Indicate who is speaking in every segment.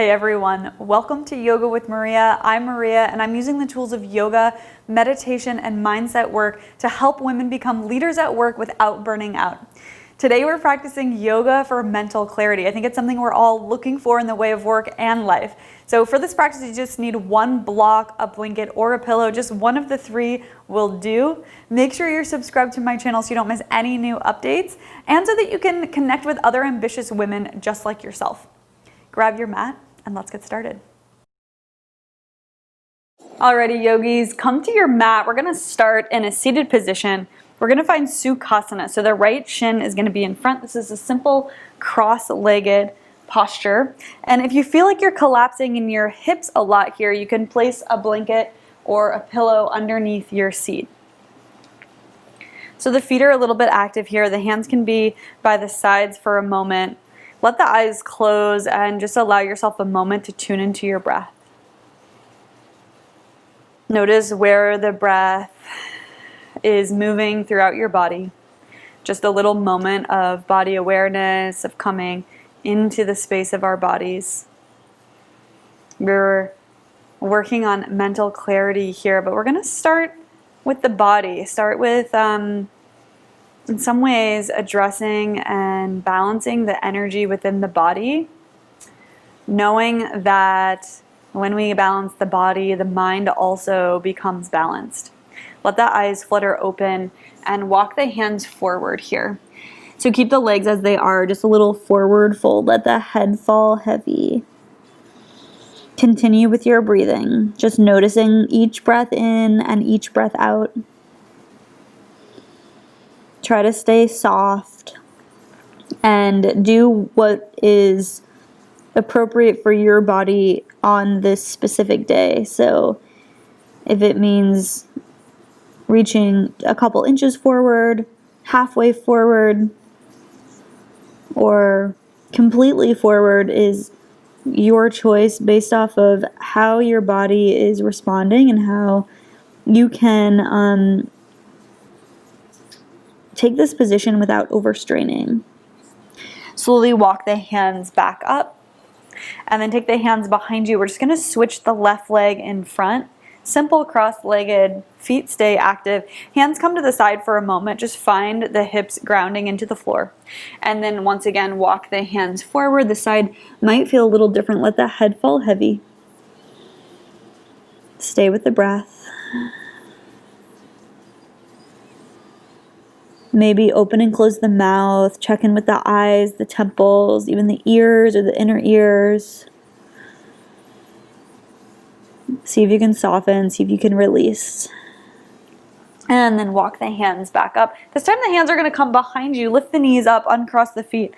Speaker 1: Hey everyone, welcome to Yoga with Maria. I'm Maria and I'm using the tools of yoga, meditation, and mindset work to help women become leaders at work without burning out. Today we're practicing yoga for mental clarity. I think it's something we're all looking for in the way of work and life. So for this practice, you just need one block, a blanket, or a pillow. Just one of the three will do. Make sure you're subscribed to my channel so you don't miss any new updates and so that you can connect with other ambitious women just like yourself. Grab your mat and let's get started. Alrighty, yogis, come to your mat. We're gonna start in a seated position. We're gonna find Sukhasana. So the right shin is gonna be in front. This is a simple cross-legged posture. And if you feel like you're collapsing in your hips a lot here, you can place a blanket or a pillow underneath your seat. So the feet are a little bit active here. The hands can be by the sides for a moment. Let the eyes close and just allow yourself a moment to tune into your breath. Notice where the breath is moving throughout your body. Just a little moment of body awareness, of coming into the space of our bodies. We're working on mental clarity here, but we're going to start with the body. Start with, in some ways, addressing and balancing the energy within the body, knowing that when we balance the body, the mind also becomes balanced. Let the eyes flutter open and walk the hands forward here. So keep the legs as they are, just a little forward fold. Let the head fall heavy. Continue with your breathing, just noticing each breath in and each breath out. Try to stay soft and do what is appropriate for your body on this specific day. So if it means reaching a couple inches forward, halfway forward, or completely forward is your choice based off of how your body is responding and how you can take this position without overstraining. Slowly walk the hands back up and then take the hands behind you. We're just going to switch the left leg in front. Simple cross-legged, feet stay active. Hands come to the side for a moment. Just find the hips grounding into the floor. And then once again, walk the hands forward. The side might feel a little different. Let the head fall heavy. Stay with the breath. Maybe open and close the mouth. Check in with the eyes, the temples, even the ears or the inner ears. See if you can soften, see if you can release. And then walk the hands back up. This time the hands are going to come behind you. Lift the knees up, uncross the feet.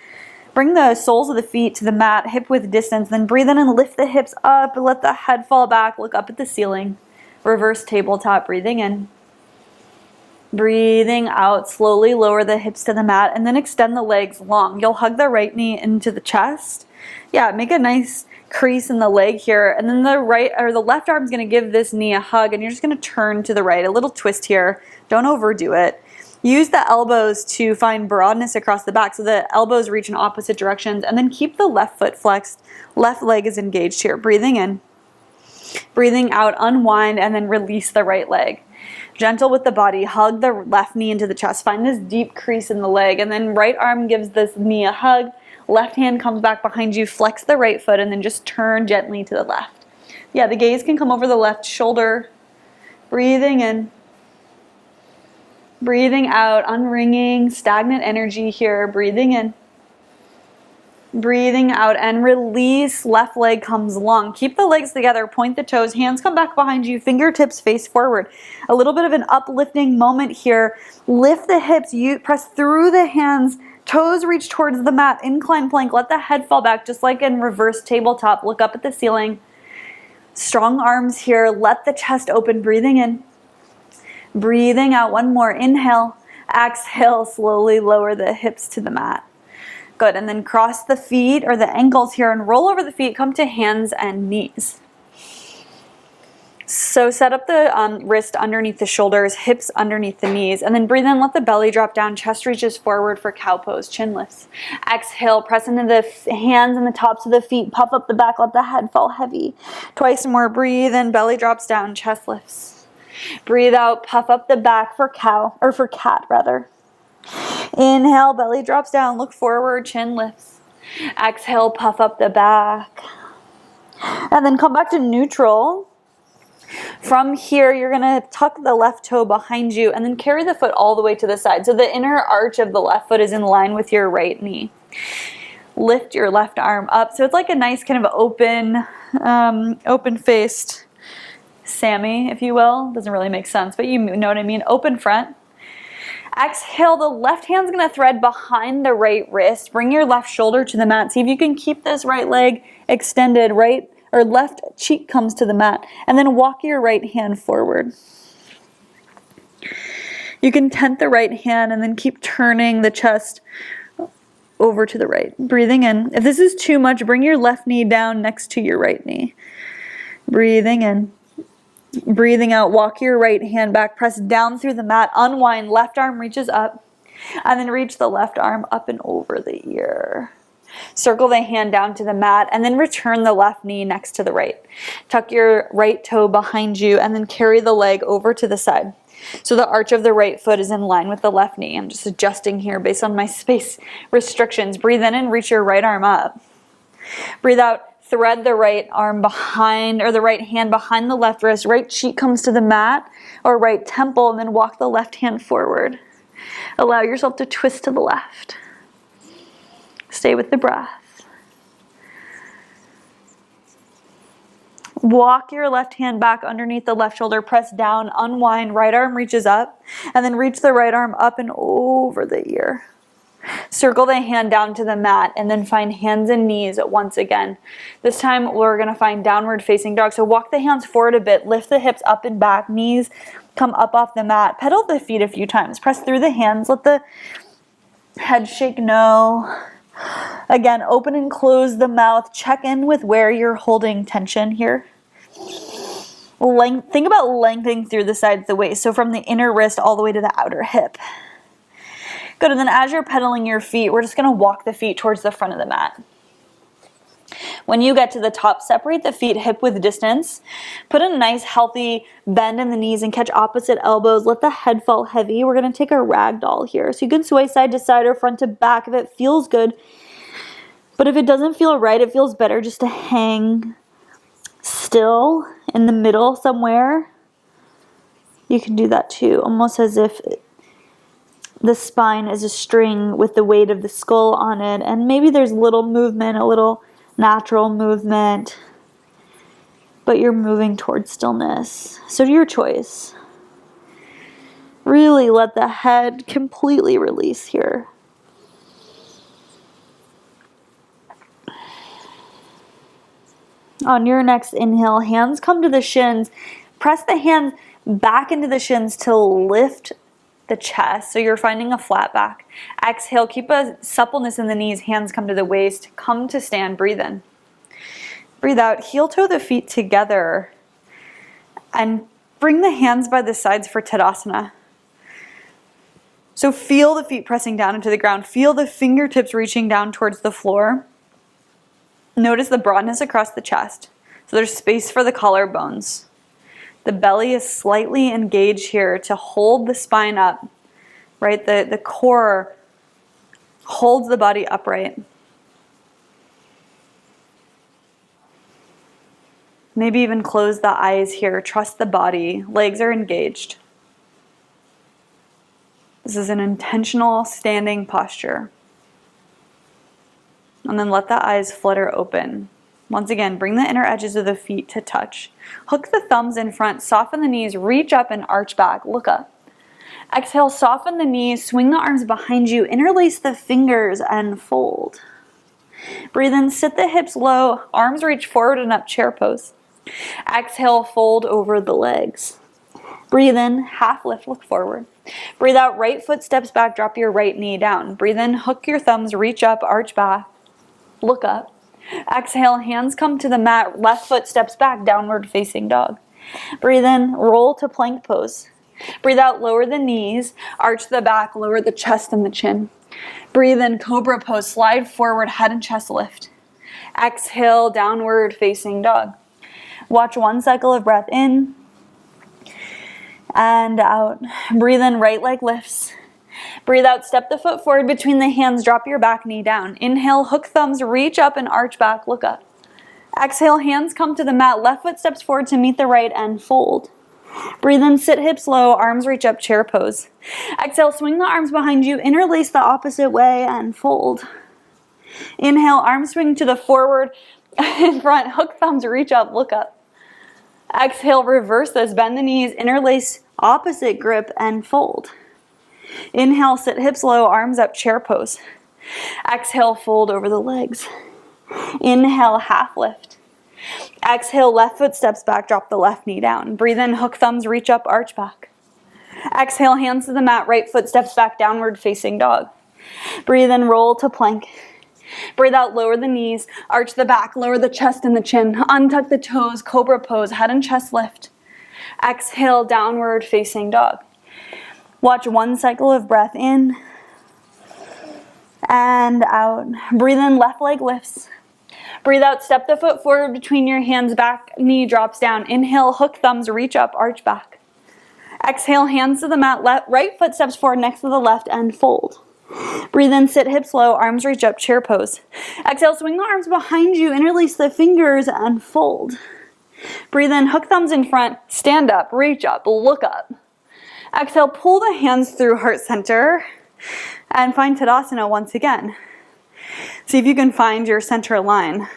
Speaker 1: Bring the soles of the feet to the mat, hip width distance. Then breathe in and lift the hips up. Let the head fall back. Look up at the ceiling. Reverse tabletop, breathing in. Breathing out, slowly lower the hips to the mat and then extend the legs long. You'll hug the right knee into the chest. Yeah, make a nice crease in the leg here, and then the right or the left arm is going to give this knee a hug and you're just going to turn to the right. A little twist here. Don't overdo it. Use the elbows to find broadness across the back so the elbows reach in opposite directions, and then keep the left foot flexed. Left leg is engaged here. Breathing in. Breathing out, unwind, and then release the right leg. Gentle with the body. Hug the left knee into the chest. Find this deep crease in the leg, and then right arm gives this knee a hug. Left hand comes back behind you, flex the right foot, and then just turn gently to the left. Yeah, the gaze can come over the left shoulder. Breathing in. Breathing out, unringing, stagnant energy here. Breathing in. Breathing out and release. Left leg comes long. Keep the legs together, point the toes, hands come back behind you, fingertips face forward. A little bit of an uplifting moment here. Lift the hips, you press through the hands. Toes reach towards the mat, incline plank. Let the head fall back just like in reverse tabletop. Look up at the ceiling. Strong arms here. Let the chest open. Breathing in. Breathing out. One more. Inhale. Exhale. Slowly lower the hips to the mat. Good. And then cross the feet or the ankles here and roll over the feet. Come to hands and knees. So set up the wrist underneath the shoulders, hips underneath the knees, and then breathe in, let the belly drop down, chest reaches forward for cow pose, chin lifts. Exhale, press into the hands and the tops of the feet, puff up the back, let the head fall heavy. Twice more, breathe in, belly drops down, chest lifts. Breathe out, puff up the back for cow, or for cat rather. Inhale, belly drops down, look forward, chin lifts. Exhale, puff up the back. And then come back to neutral. From here, you're going to tuck the left toe behind you and then carry the foot all the way to the side. So the inner arch of the left foot is in line with your right knee. Lift your left arm up. So it's like a nice kind of open-faced Sammy, if you will. Doesn't really make sense, but you know what I mean. Open front. Exhale, the left hand's going to thread behind the right wrist. Bring your left shoulder to the mat. See if you can keep this right leg extended, right or left cheek comes to the mat, and then walk your right hand forward. You can tent the right hand and then keep turning the chest over to the right. Breathing in. If this is too much, bring your left knee down next to your right knee. Breathing in. Breathing out, walk your right hand back, press down through the mat, unwind, left arm reaches up, and then reach the left arm up and over the ear. Circle the hand down to the mat and then return the left knee next to the right. Tuck your right toe behind you and then carry the leg over to the side. So the arch of the right foot is in line with the left knee. I'm just adjusting here based on my space restrictions. Breathe in and reach your right arm up. Breathe out, thread the right arm behind, or the right hand behind the left wrist. Right cheek comes to the mat or right temple, and then walk the left hand forward. Allow yourself to twist to the left. Stay with the breath. Walk your left hand back underneath the left shoulder, press down, unwind, right arm reaches up, and then reach the right arm up and over the ear. Circle the hand down to the mat and then find hands and knees once again. This time we're going to find downward facing dog. So walk the hands forward a bit, lift the hips up and back, knees come up off the mat, pedal the feet a few times, press through the hands, let the head shake no. Again, open and close the mouth. Check in with where you're holding tension here. Think about lengthening through the sides of the waist. So from the inner wrist all the way to the outer hip. Good, and then as you're pedaling your feet, we're just going to walk the feet towards the front of the mat. When you get to the top, separate the feet hip width distance. Put a nice healthy bend in the knees and catch opposite elbows. Let the head fall heavy. We're going to take our ragdoll here. So you can sway side to side or front to back if it feels good. But if it doesn't feel right, it feels better just to hang still in the middle somewhere. You can do that too, almost as if the spine is a string with the weight of the skull on it. And maybe there's little movement, a little natural movement, but you're moving towards stillness. So your choice. Really let the head completely release here. On your next inhale, hands come to the shins. Press the hands back into the shins to lift the chest, so you're finding a flat back. Exhale, keep a suppleness in the knees, hands come to the waist, come to stand, breathe in. Breathe out, heel toe the feet together and bring the hands by the sides for Tadasana. So feel the feet pressing down into the ground, feel the fingertips reaching down towards the floor. Notice the broadness across the chest, so there's space for the collarbones. The belly is slightly engaged here to hold the spine up, right? The core holds the body upright. Maybe even close the eyes here. Trust the body. Legs are engaged. This is an intentional standing posture. And then let the eyes flutter open. Once again, bring the inner edges of the feet to touch. Hook the thumbs in front, soften the knees, reach up and arch back, look up. Exhale, soften the knees, swing the arms behind you, interlace the fingers and fold. Breathe in, sit the hips low, arms reach forward and up, chair pose. Exhale, fold over the legs. Breathe in, half lift, look forward. Breathe out, right foot steps back, drop your right knee down. Breathe in, hook your thumbs, reach up, arch back, look up. Exhale, hands come to the mat, left foot steps back, downward facing dog. Breathe in, roll to plank pose. Breathe out, lower the knees, arch the back, lower the chest and the chin. Breathe in, cobra pose, slide forward, head and chest lift. Exhale, downward facing dog. Watch one cycle of breath in and out. Breathe in, right leg lifts. Breathe out, step the foot forward between the hands, drop your back knee down. Inhale, hook thumbs, reach up and arch back, look up. Exhale, hands come to the mat, left foot steps forward to meet the right and fold. Breathe in, sit hips low, arms reach up, chair pose. Exhale, swing the arms behind you, interlace the opposite way and fold. Inhale, arms swing to the forward in front, hook thumbs, reach up, look up. Exhale, reverse this, bend the knees, interlace opposite grip and fold. Inhale, sit hips low, arms up, chair pose. Exhale, fold over the legs. Inhale, half lift. Exhale, left foot steps back, drop the left knee down. Breathe in, hook thumbs, reach up, arch back. Exhale, hands to the mat, right foot steps back, downward facing dog. Breathe in, roll to plank. Breathe out, lower the knees, arch the back, lower the chest and the chin. Untuck the toes, cobra pose, head and chest lift. Exhale, downward facing dog. Watch one cycle of breath in and out. Breathe in, left leg lifts. Breathe out, step the foot forward between your hands, back knee drops down. Inhale, hook thumbs, reach up, arch back. Exhale, hands to the mat, right foot steps forward next to the left and fold. Breathe in, sit hips low, arms reach up, chair pose. Exhale, swing the arms behind you, interlace the fingers and fold. Breathe in, hook thumbs in front, stand up, reach up, look up. Exhale, pull the hands through heart center and find Tadasana once again. See if you can find your center line.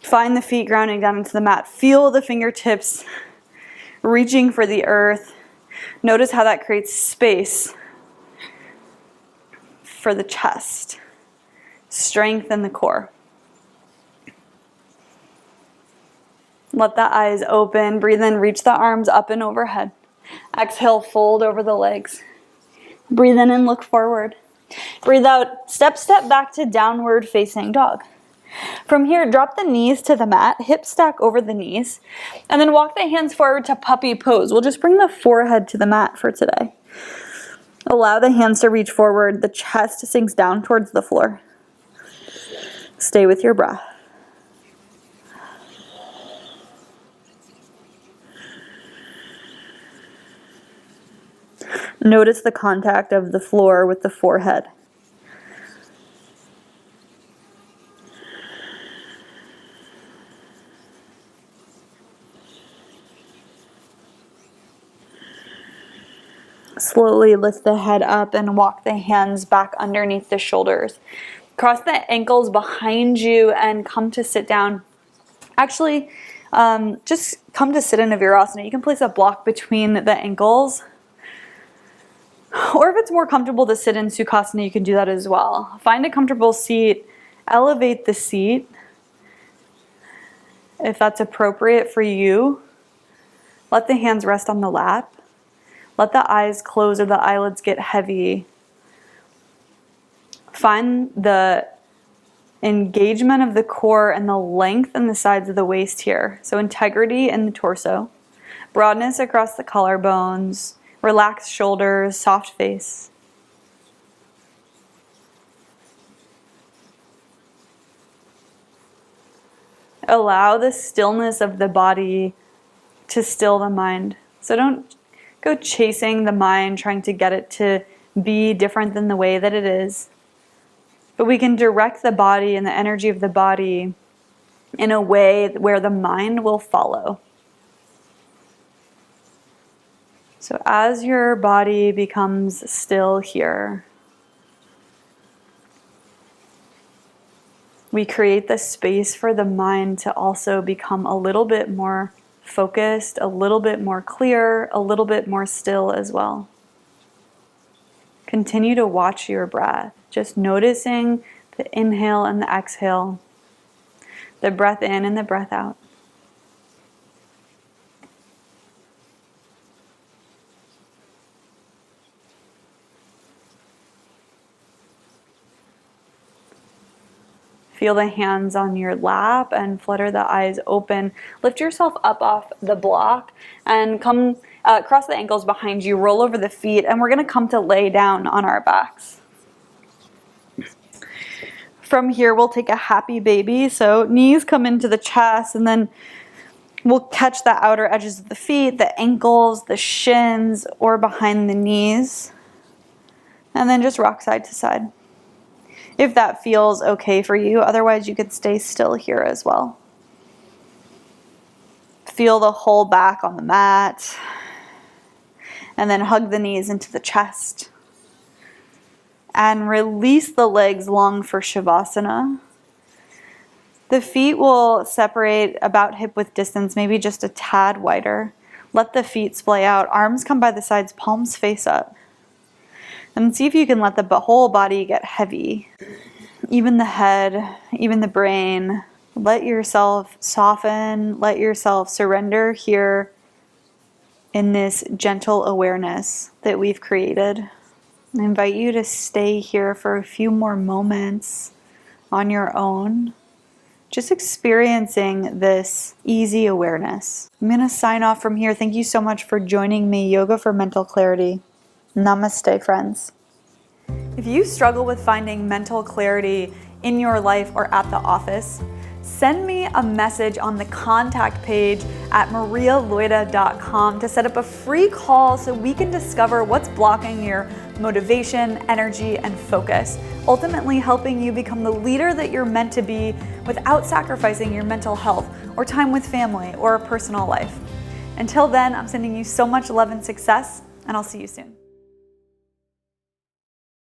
Speaker 1: Find the feet grounding down into the mat. Feel the fingertips reaching for the earth. Notice how that creates space for the chest. Strength in the core. Let the eyes open. Breathe in, reach the arms up and overhead. Exhale, fold over the legs. Breathe in and look forward. Breathe out, step back to downward facing dog. From here, drop the knees to the mat, hips stack over the knees, and then walk the hands forward to puppy pose. We'll just bring the forehead to the mat for today. Allow the hands to reach forward, the chest sinks down towards the floor. Stay with your breath. Notice the contact of the floor with the forehead. Slowly lift the head up and walk the hands back underneath the shoulders. Cross the ankles behind you and come to sit down. Actually, just come to sit in a Virasana. You can place a block between the ankles. Or if it's more comfortable to sit in Sukhasana, you can do that as well. Find a comfortable seat. Elevate the seat if that's appropriate for you. Let the hands rest on the lap. Let the eyes close or the eyelids get heavy. Find the engagement of the core and the length and the sides of the waist here. So integrity in the torso. Broadness across the collarbones. Relaxed shoulders, soft face. Allow the stillness of the body to still the mind. So don't go chasing the mind, trying to get it to be different than the way that it is. But we can direct the body and the energy of the body in a way where the mind will follow. So as your body becomes still here, we create the space for the mind to also become a little bit more focused, a little bit more clear, a little bit more still as well. Continue to watch your breath, just noticing the inhale and the exhale, the breath in and the breath out. Feel the hands on your lap and flutter the eyes open. Lift yourself up off the block and come cross the ankles behind you, roll over the feet, and we're gonna come to lay down on our backs. From here, we'll take a happy baby. So knees come into the chest, and then we'll catch the outer edges of the feet, the ankles, the shins, or behind the knees. And then just rock side to side, if that feels okay for you. Otherwise, you could stay still here as well. Feel the whole back on the mat. And then hug the knees into the chest. And release the legs long for Savasana. The feet will separate about hip width distance, maybe just a tad wider. Let the feet splay out. Arms come by the sides, palms face up. And see if you can let the whole body get heavy. Even the head, even the brain. Let yourself soften, let yourself surrender here in this gentle awareness that we've created. I invite you to stay here for a few more moments on your own, just experiencing this easy awareness. I'm going to sign off from here. Thank you so much for joining me. Yoga for Mental Clarity. Namaste, friends. If you struggle with finding mental clarity in your life or at the office, send me a message on the contact page at marialoida.com to set up a free call so we can discover what's blocking your motivation, energy, and focus, ultimately helping you become the leader that you're meant to be without sacrificing your mental health or time with family or a personal life. Until then, I'm sending you so much love and success, and I'll see you soon.